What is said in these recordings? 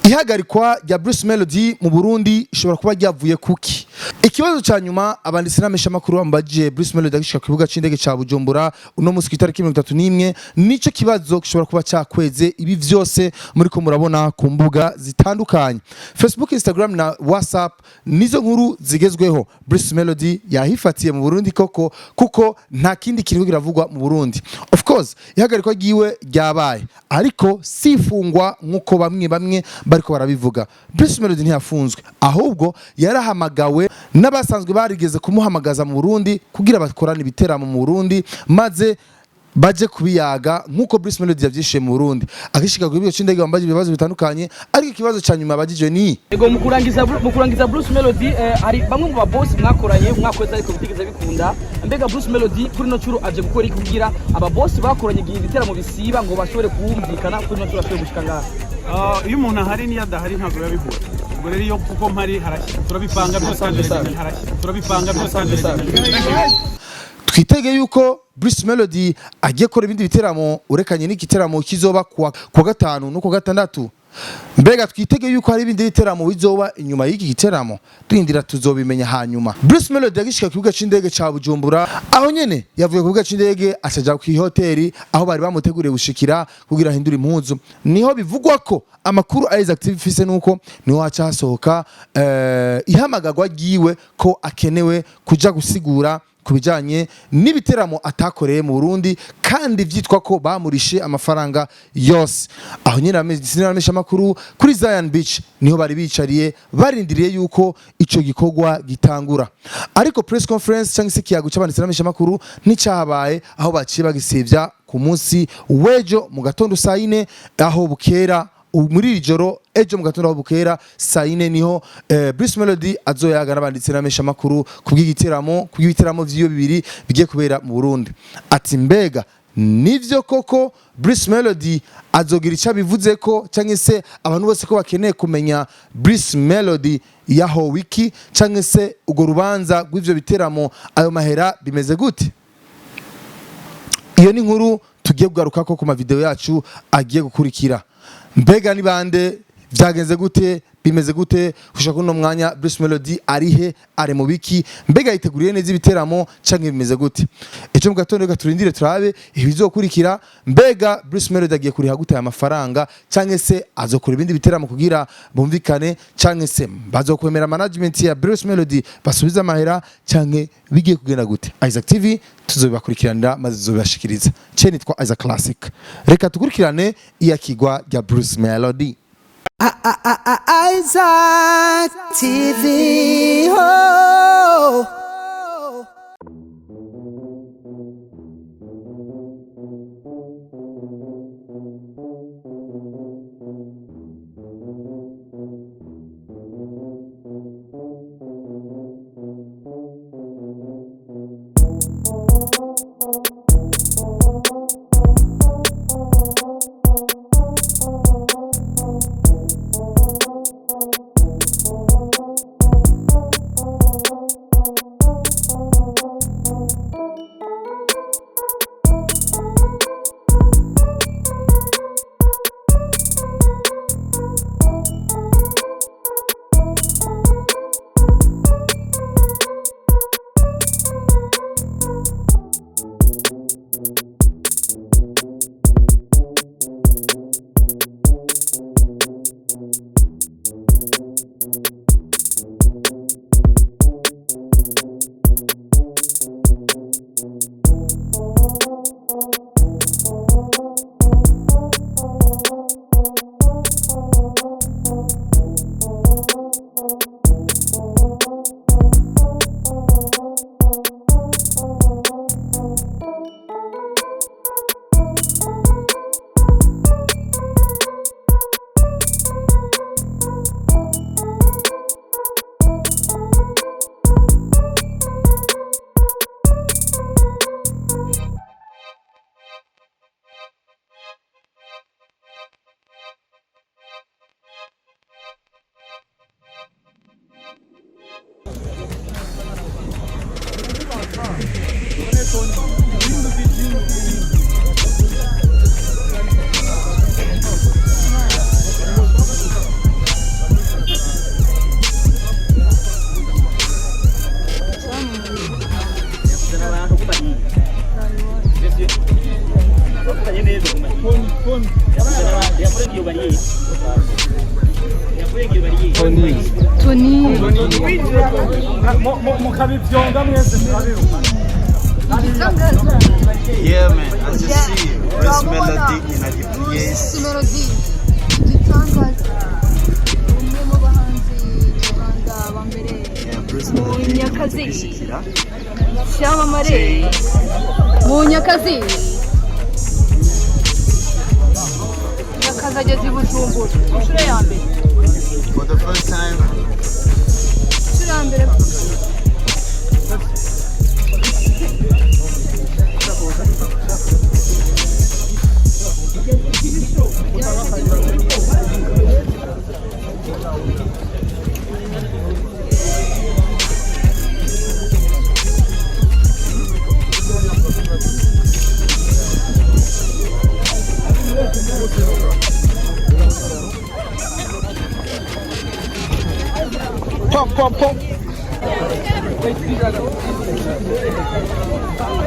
Ihagarikwa rya Bruce Melody mu Burundi ishobora kuba ryavuye kuki? Ikibazo ca nyuma abanditsi n'amesha makuru bambaje Bruce Melody agishika ku kibuga c'indege ca Bujumbura uno musi kw'itariki 31 nico kibazo gishobora kuba cakweze ibi vyose muri ko murabona ku mbuga zitandukanye. Facebook, Instagram na WhatsApp nizo nkuru zigezweho. Bruce Melody yahifatiye mu Burundi koko kuko nta kindi kiriko kiravugwa mu Burundi. Of course ihagarikwa giwe ryabaye ariko sifungwa nkuko bamwe bariko barabivuga. Bruce Melody ntiyafunzwe ahubwo yarahamagawe n'abasanzwe barigeze kumuhamagaza mu Burundi kugira bakorane ibiteramo mu Burundi maze baje kubiyaga nkuko Bruce Melody yavyishiye mu Burundi. Akishika ku bigo c'indege bambaje ibibazo bitandukanye ariko ikibazo ca nyuma bagije ni ego mu kurangiza Bruce Melody hari bamwe mu baboss mwakoranye mwakweza ariko bitigeze bikunda. Mbega Bruce Melody kuri no curo aje gukora iki kugira aba boss bakoranye igihe ibiteramo bisiba ngo bashobore kumvikana kuri no curo ashobore gushika ngaha? Iyo umuntu ahari niyo adahari ntabwo yabihura. Ubwo rero iyo kuko mpari harashya turabipanga byose twitege yuko Bruce Melody agiye kora ibindi biteramo urekanye n'igiteramo kizoba kwa gatanu no kwa gatandatu. Mbega twitege yuko hari ibindi biteramo bizoba inyuma y'iki giteramo twindira tuzobimenya hanyuma. Bruce Melody yagishika ku kibuga c'indege ca Bujumbura aho nyene yavuye ku kibuga c'indege acaja ku hoteli aho bari bamuteguriye gushikira kugira hindura impuzu. Niho bivugwa ko amakuru Eyes Active fise nuko niho haca hasohoka ihamagagwa giwe ko akenewe kuja gusigura kubijanye n'ibiteramo atakoreye mu Burundi kandi vyitwa ko bamurishe amafaranga yose. Aho nyine amesha makuru kuri Zion Beach niho bari bicariye barindiriye yuko ico gikorwa gitangura. Ariko press conference cyangwa se kiyago c'abanditsi n'amesha makuru n'icahabaye aho baciye bagisivya ku munsi wejo mu gatondo saa 4 aho bukera muri ijoro ejo mu gatondo bukera saa 4 niho Bruce Melody azoyaga n'abanditsi n'amesha makuru kubw'igiteramo vyiyo bibiri bigiye kubera mu Burundi. Ati mbega nivyo koko Bruce Melody azogira ica bivuze ko cyangwa se abantu bose ko bakeneye kumenya Bruce Melody yaho wiki cyangwa se ugo rubanza rw'ivyo biteramo ayo mahera bimeze gute? Iyo ni nkuru tugiye kugaruka ko ku ma video yacu agiye gukurikira. Mbega ni bande vyagenze gute bimeze gute kushaka no mwanya Bruce Melody arihe are mu biki mbega yiteguriye neza ibiteramo canke bimeze gute? Ejo mu gatondo gaturindire turabe ibizokurikira. Mbega Bruce Melody agiye kuriha gute amafaranga canke se azokora ibindi biteramo kugira bumvikane canke se bazokwemera management ya Bruce Melody basubiza amahera canke bigiye kugenda gute? Isaac TV tuzobakurikiranira maze tuzobashikiriza. Ceni twa Isaac Classic. Reka tukurikirane iyakigwa rya Bruce Melody. Isaac TV. Oh. Tony. mukabivyonga mwese murabiruka. Yeah, man, as you see, Bruce Melody in a place. Melody. Igitangaza. Umwe mu bahanzi Rwanda ba mbere. Yeah, Bruce Melody. Munyakazi. Cyamamare. Munyakazi. Munyakazi ageze i Bujumbura. Inshuro ya mbere. For the first time. Inshuro ya mbere.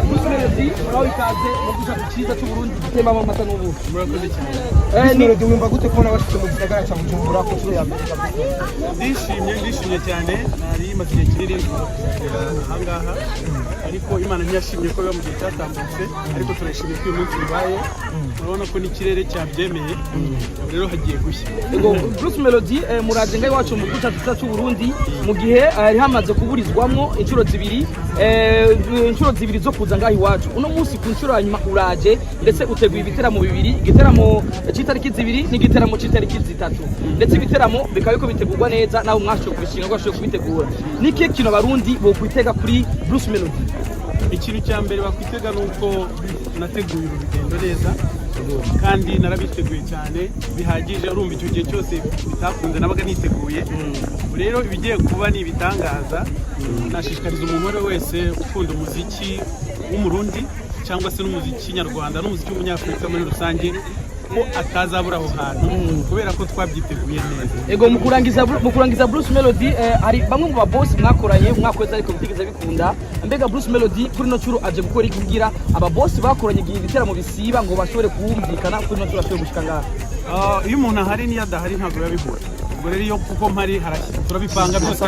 Bruce Melody muraho ikaze mu gihugu cyiza cy'u Burundi gitembamo amata n'ubuki. Murakoze cyane. Melody wumva gute kubona bashitse mu gisagara cya Bujumbura ku nshuro ya mbere? Ndishimye cyane, nari maze igihe kinini ahangaha, ariko Imana ntiyashimye ko biba mu gihe cyatambutse, ariko turashimye ko uyu munsi bibaye. Urabona ko n'ikirere cyabyemeye, rero hagiye gushya. Bruce Melody muraje ngaho iwacu mu gihugu cyiza cy'u Burundi mu gihe hari hamaze kuburizwamo inshuro zibiri zo kuza ngaho iwacu. Uno munsi ku nshuro ya nyuma uraje ndetse uteguye ibiteramo bibiri, igiteramo cy'itariki zibiri n'igiteramo cy'itariki zitatu, ndetse ibiteramo bikaba biko bitegurwa neza nawe mwashoboye kubishinga ngo ashobore kubitegura. Niki kintu abarundi bo kwitega kuri Bruce Melody? Ikintu cya mbere bakwitega nuko nateguye urugendo neza kandi narabiteguye cyane bihagije. Urumva icyo gihe cyose bitakunze nabaga niteguye. Rero ibigiye kuba ni ibitangaza. Nashishikariza umuntu wese ukunda umuziki w'umurundi cyangwa se n'umuziki nyarwanda n'umuziki w'umunyafurika muri rusange ko atazabura aho hantu kubera ko twabyiteguye neza. Ego mu kurangiza Bruce Melody hari bamwe mu babosi mwakoranye mwakweza ariko bitigeze bikunda. Mbega Bruce Melody kuri no curo aje gukora kugira ababosi bakoranye igihe ibiteramo bisiba ngo bashobore kuwumvikana kuri no curo ashobore gushika ngaha. Iyo umuntu ahari niyo adahari ntabwo biba bihura. Ubwo rero iyo kuko mpari harashya turabipanga byose.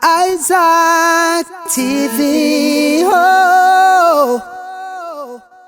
Isaac TV. Oh.